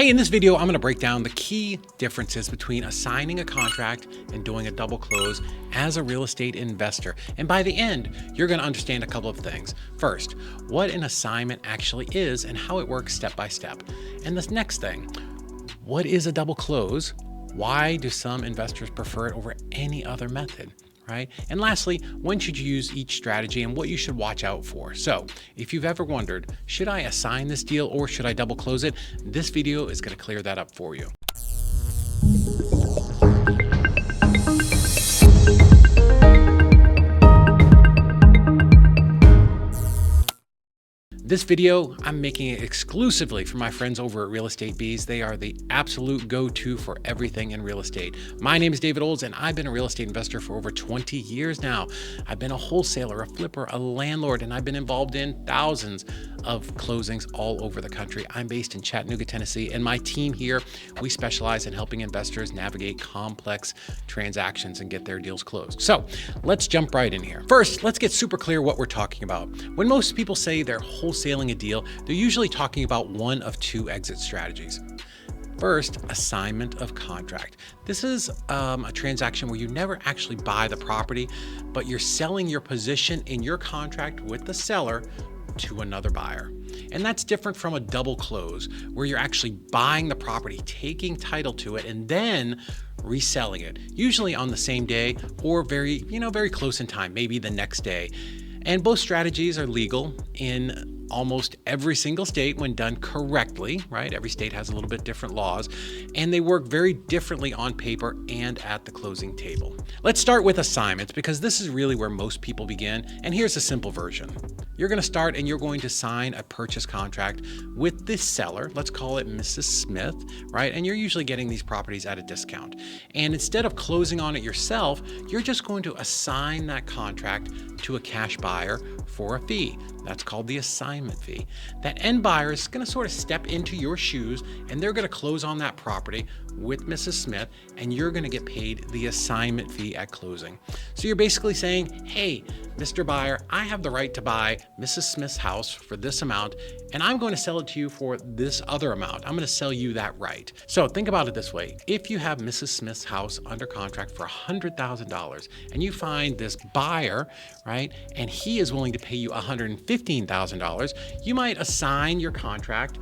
Hey, in this video, I'm going to break down the key differences between assigning a contract and doing a double close as a real estate investor. And by the end, you're going to understand a couple of things. First, what an assignment actually is and how it works step by step. And this next thing, what is a double close? Why do some investors prefer it over any other method? Right? And lastly, when should you use each strategy and what you should watch out for? So if you've ever wondered, should I assign this deal or should I double close it? This video is going to clear that up for you. This video, I'm making it exclusively for my friends over at Real Estate Bees. They are the absolute go-to for everything in real estate. My name is David Olds, and I've been a real estate investor for over 20 years now. I've been a wholesaler, a flipper, a landlord, and I've been involved in thousands of closings all over the country. I'm based in Chattanooga, Tennessee, and my team here, we specialize in helping investors navigate complex transactions and get their deals closed. So let's jump right in here. First, let's get super clear what we're talking about. When most people say they're wholesaling a deal, they're usually talking about one of two exit strategies. First, assignment of contract. This is a transaction where you never actually buy the property, but you're selling your position in your contract with the seller to another buyer. And that's different from a double close, where you're actually buying the property, taking title to it, and then reselling it, usually on the same day or very close in time, maybe the next day. And both strategies are legal in almost every single state when done correctly, right? Every state has a little bit different laws, and they work very differently on paper and at the closing table. Let's start with assignments because this is really where most people begin. And here's a simple version. You're going to start and you're going to sign a purchase contract with this seller. Let's call it Mrs. Smith, right? And you're usually getting these properties at a discount. And instead of closing on it yourself, you're just going to assign that contract to a cash buyer for a fee. That's called the assignment fee. That end buyer is going to sort of step into your shoes and they're going to close on that property with Mrs. Smith and you're going to get paid the assignment fee at closing. So you're basically saying, hey, Mr. Buyer, I have the right to buy Mrs. Smith's house for this amount and I'm going to sell it to you for this other amount. I'm going to sell you that right. So think about it this way. If you have Mrs. Smith's house under contract for $100,000 and you find this buyer, right, and he is willing to pay you $115,000, you might assign your contract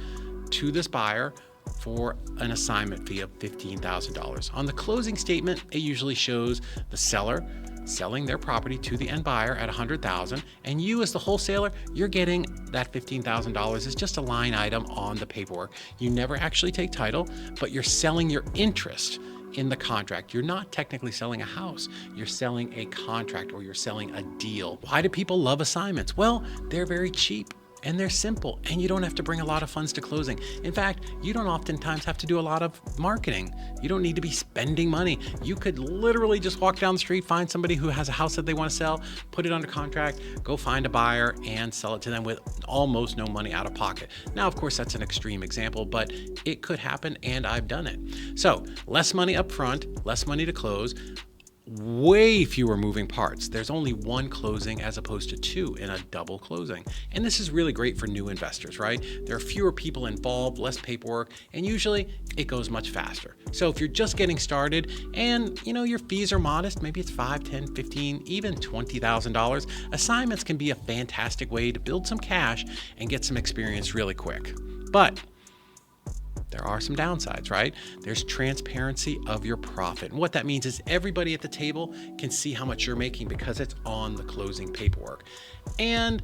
to this buyer for an assignment fee of $15,000. On the closing statement, it usually shows the seller selling their property to the end buyer at $100,000, and you as the wholesaler, you're getting that $15,000 as just a line item on the paperwork. You never actually take title, but you're selling your interest in the contract. You're not technically selling a house, you're selling a contract or you're selling a deal. Why do people love assignments? Well, they're very cheap and they're simple and you don't have to bring a lot of funds to closing. In fact, you don't oftentimes have to do a lot of marketing. You don't need to be spending money. You could literally just walk down the street, find somebody who has a house that they want to sell, put it under contract, go find a buyer and sell it to them with almost no money out of pocket. Now, of course, that's an extreme example, but it could happen and I've done it. So less money up front, less money to close, way fewer moving parts. There's only one closing as opposed to two in a double closing. And this is really great for new investors, right? There are fewer people involved, less paperwork, and usually it goes much faster. So if you're just getting started and your fees are modest, maybe it's $5, $10, $15, even $20,000, assignments can be a fantastic way to build some cash and get some experience really quick. But there are some downsides, right? There's transparency of your profit. And what that means is everybody at the table can see how much you're making because it's on the closing paperwork. And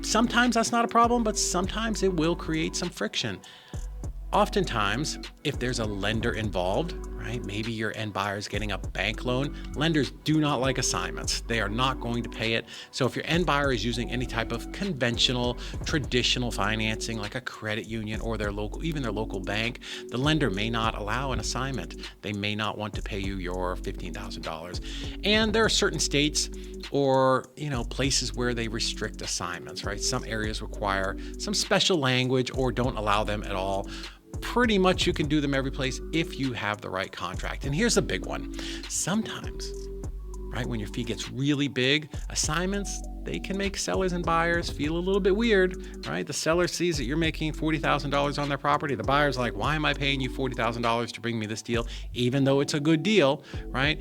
sometimes that's not a problem, but sometimes it will create some friction. Oftentimes, if there's a lender involved, right? Maybe your end buyer is getting a bank loan. Lenders do not like assignments. They are not going to pay it. So if your end buyer is using any type of conventional, traditional financing like a credit union or even their local bank, the lender may not allow an assignment. They may not want to pay you your $15,000. And there are certain states or places where they restrict assignments, right? Some areas require some special language or don't allow them at all. Pretty much you can do them every place if you have the right contract. And here's the big one. Sometimes, right, when your fee gets really big, assignments, they can make sellers and buyers feel a little bit weird, right? The seller sees that you're making $40,000 on their property. The buyer's like, why am I paying you $40,000 to bring me this deal, even though it's a good deal, right?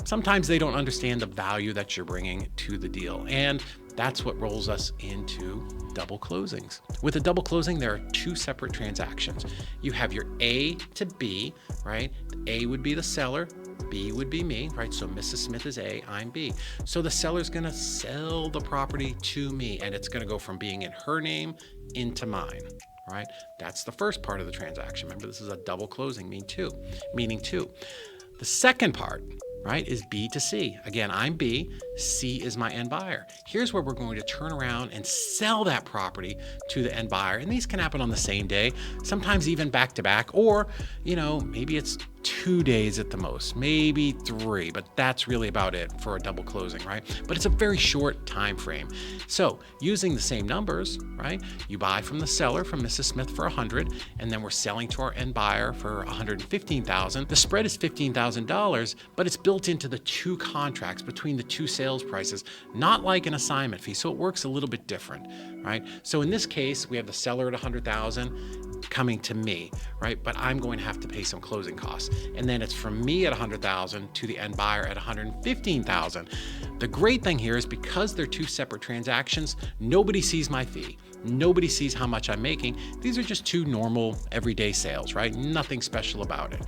Sometimes they don't understand the value that you're bringing to the deal. And that's what rolls us into double closings. With a double closing, there are two separate transactions. You have your A to B, right? A would be the seller, B would be me, right? So Mrs. Smith is A, I'm B. So the seller's gonna sell the property to me, and it's gonna go from being in her name into mine, right? That's the first part of the transaction. Remember, this is a double closing, meaning two. The second part, right, is B to C. Again, I'm B, C is my end buyer. Here's where we're going to turn around and sell that property to the end buyer. And these can happen on the same day, sometimes even back to back, or, maybe it's 2 days at the most, maybe 3, but that's really about it for a double closing, right? But it's a very short time frame. So using the same numbers, right? You buy from the seller, from Mrs. Smith, for $100, and then we're selling to our end buyer for $115,000. The spread is $15,000, but it's built into the two contracts between the two sales prices, not like an assignment fee. So it works a little bit different, right? So in this case, we have the seller at $100,000 coming to me, right? But I'm going to have to pay some closing costs. And then it's from me at $100,000 to the end buyer at $115,000. The great thing here is because they're two separate transactions, nobody sees my fee. Nobody sees how much I'm making. These are just two normal everyday sales, right? Nothing special about it.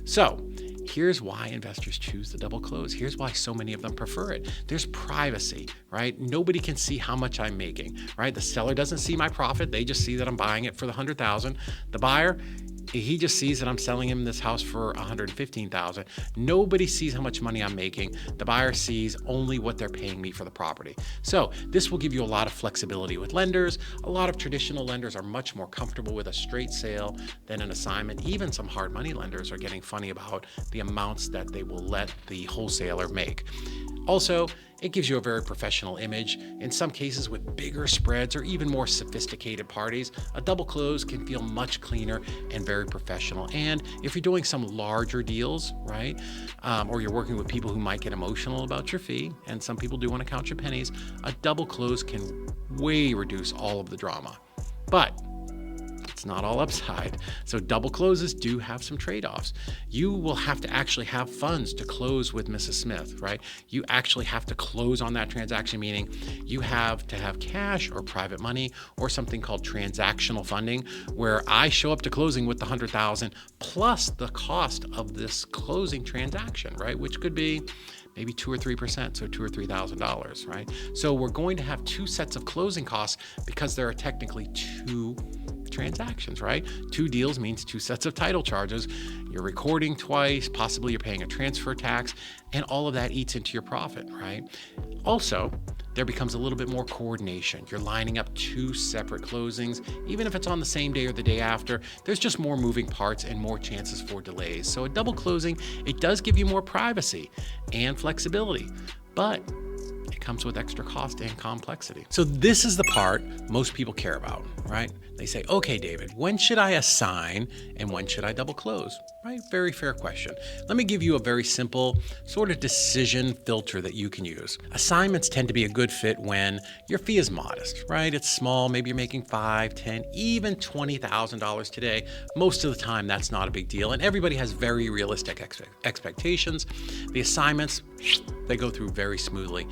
So here's why investors choose the double close. Here's why so many of them prefer it. There's privacy, right? Nobody can see how much I'm making, right? The seller doesn't see my profit. They just see that I'm buying it for the $100,000. The buyer, he just sees that I'm selling him this house for $115,000. Nobody sees how much money I'm making. The buyer sees only what they're paying me for the property. So this will give you a lot of flexibility with lenders. A lot of traditional lenders are much more comfortable with a straight sale than an assignment. Even some hard money lenders are getting funny about the amounts that they will let the wholesaler make. Also, it gives you a very professional image. In some cases with bigger spreads or even more sophisticated parties, a double close can feel much cleaner and very professional. And if you're doing some larger deals, right, or you're working with people who might get emotional about your fee, and some people do want to count your pennies, a double close can way reduce all of the drama. But it's not all upside. So double closes do have some trade-offs. You will have to actually have funds to close with Mrs. Smith, right? You actually have to close on that transaction, meaning you have to have cash or private money or something called transactional funding, where I show up to closing with the $100,000 plus the cost of this closing transaction, right? Which could be maybe 2 or 3%, so $2,000 or $3,000, right? So we're going to have two sets of closing costs because there are technically two transactions, right? Two deals means two sets of title charges. You're recording twice, possibly you're paying a transfer tax, and all of that eats into your profit, right? Also, there becomes a little bit more coordination. You're lining up two separate closings. Even if it's on the same day or the day after, there's just more moving parts and more chances for delays. So a double closing, it does give you more privacy and flexibility, but it comes with extra cost and complexity. So this is the part most people care about, right? They say, okay, David, when should I assign and when should I double close, right? Very fair question. Let me give you a very simple sort of decision filter that you can use. Assignments tend to be a good fit when your fee is modest, right? It's small. Maybe you're making $5,000, $10,000, even $20,000 today. Most of the time, that's not a big deal. And everybody has very realistic expectations. The assignments, they go through very smoothly.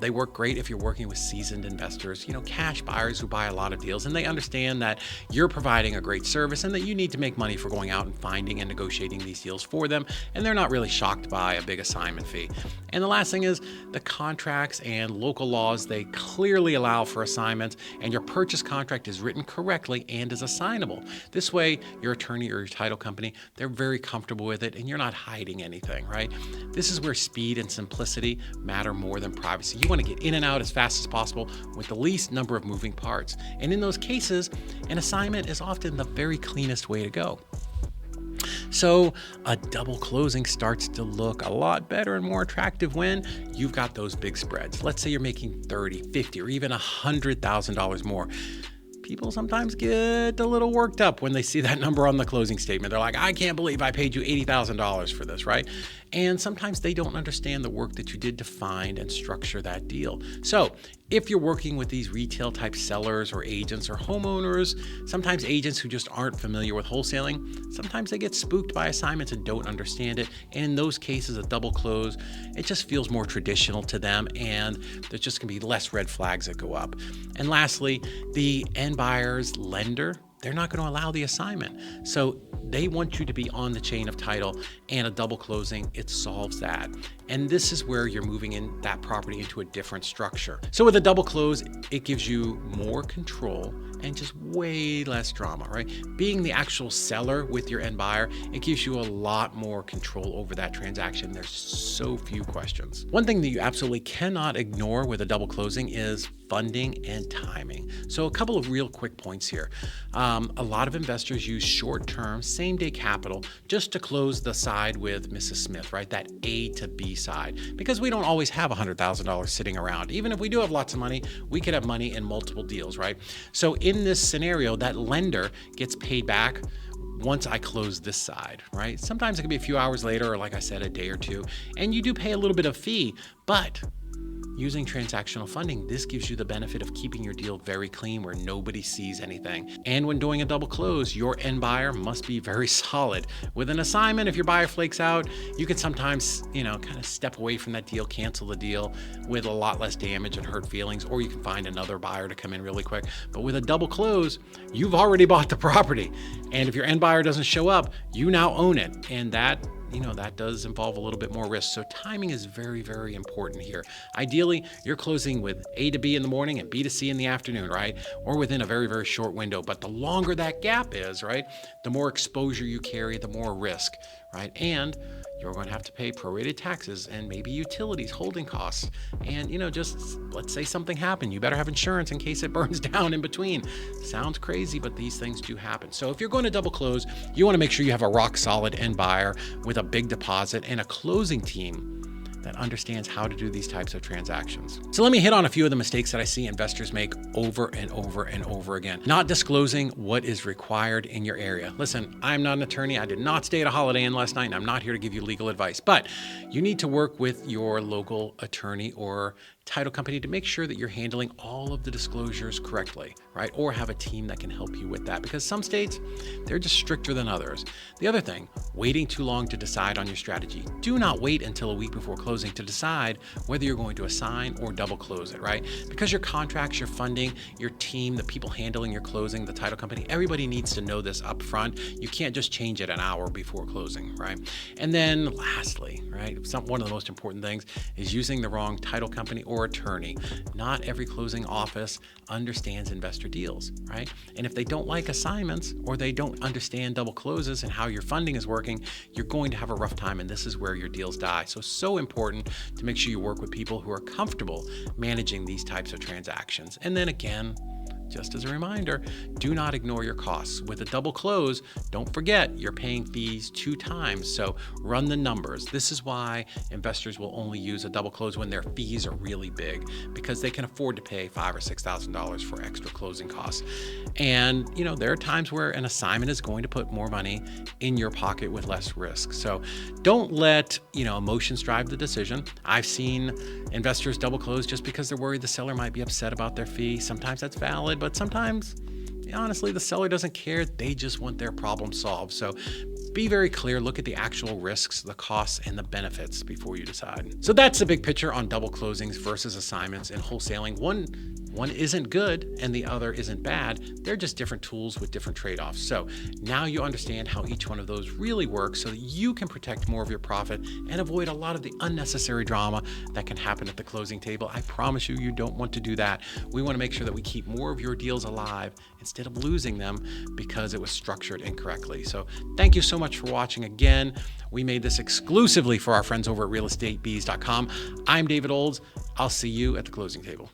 They work great if you're working with seasoned investors, cash buyers who buy a lot of deals, and they understand that you're providing a great service and that you need to make money for going out and finding and negotiating these deals for them, and they're not really shocked by a big assignment fee. And the last thing is the contracts and local laws, they clearly allow for assignments, and your purchase contract is written correctly and is assignable. This way, your attorney or your title company, they're very comfortable with it, and you're not hiding anything, right? This is where speed and simplicity matter more than privacy. You want to get in and out as fast as possible with the least number of moving parts. And in those cases, an assignment is often the very cleanest way to go. So a double closing starts to look a lot better and more attractive when you've got those big spreads. Let's say you're making $30,000, $50,000, or even $100,000 more. People sometimes get a little worked up when they see that number on the closing statement. They're like, I can't believe I paid you $80,000 for this, right? And sometimes they don't understand the work that you did to find and structure that deal. So If you're working with these retail type sellers or agents or homeowners, sometimes agents who just aren't familiar with wholesaling, sometimes they get spooked by assignments and don't understand it. And in those cases, a double close, it just feels more traditional to them, and there's just gonna be less red flags that go up. And lastly, the end buyer's lender, they're not going to allow the assignment. So they want you to be on the chain of title, and a double closing, it solves that. And this is where you're moving in that property into a different structure. So with a double close, it gives you more control and just way less drama, right? Being the actual seller with your end buyer, it gives you a lot more control over that transaction. There's so few questions. One thing that you absolutely cannot ignore with a double closing is funding and timing. So a couple of real quick points here. A lot of investors use short-term, same-day capital just to close the side with Mrs. Smith, right? That A to B side, because we don't always have $100,000 sitting around. Even if we do have lots of money, we could have money in multiple deals, right? So in this scenario, that lender gets paid back once I close this side, right? Sometimes it can be a few hours later, or like I said, a day or two, and you do pay a little bit of fee, but using transactional funding, this gives you the benefit of keeping your deal very clean where nobody sees anything. And when doing a double close, your end buyer must be very solid. With an assignment, if your buyer flakes out, you can sometimes, kind of step away from that deal, cancel the deal with a lot less damage and hurt feelings, or you can find another buyer to come in really quick. But with a double close, you've already bought the property. And if your end buyer doesn't show up, you now own it. And that does involve a little bit more risk. So timing is very, very important here. Ideally, you're closing with A to B in the morning and B to C in the afternoon, right? Or within a very, very short window. But the longer that gap is, right, the more exposure you carry, the more risk, right? And you're going to have to pay prorated taxes and maybe utilities, holding costs. And, just let's say something happened. You better have insurance in case it burns down in between. Sounds crazy, but these things do happen. So if you're going to double close, you want to make sure you have a rock solid end buyer with a big deposit and a closing team that understands how to do these types of transactions. So let me hit on a few of the mistakes that I see investors make over and over and over again. Not disclosing what is required in your area. Listen, I'm not an attorney. I did not stay at a Holiday Inn last night, and I'm not here to give you legal advice, but you need to work with your local attorney or title company to make sure that you're handling all of the disclosures correctly, right? Or have a team that can help you with that, because some states, they're just stricter than others. The other thing, waiting too long to decide on your strategy. Do not wait until a week before closing to decide whether you're going to assign or double close it, right? Because your contracts, your funding, your team, the people handling your closing, the title company, everybody needs to know this up front. You can't just change it an hour before closing, right? And then lastly, right, one of the most important things is using the wrong title company or attorney. Not every closing office understands investor deals, right? And if they don't like assignments or they don't understand double closes and how your funding is working, you're going to have a rough time, and this is where your deals die. So important to make sure you work with people who are comfortable managing these types of transactions. And then again, just as a reminder, do not ignore your costs. With a double close, don't forget you're paying fees 2 times. So run the numbers. This is why investors will only use a double close when their fees are really big, because they can afford to pay $5,000 or $6,000 for extra closing costs. And there are times where an assignment is going to put more money in your pocket with less risk. So don't let emotions drive the decision. I've seen investors double close just because they're worried the seller might be upset about their fee. Sometimes that's valid, but sometimes, honestly, the seller doesn't care. They just want their problem solved. So be very clear. Look at the actual risks, the costs, and the benefits before you decide. So that's the big picture on double closings versus assignments in wholesaling. One isn't good and the other isn't bad. They're just different tools with different trade-offs. So now you understand how each one of those really works so that you can protect more of your profit and avoid a lot of the unnecessary drama that can happen at the closing table. I promise you don't want to do that. We want to make sure that we keep more of your deals alive instead of losing them because it was structured incorrectly. So thank you so much for watching again. We made this exclusively for our friends over at realestatebees.com. I'm David Olds. I'll see you at the closing table.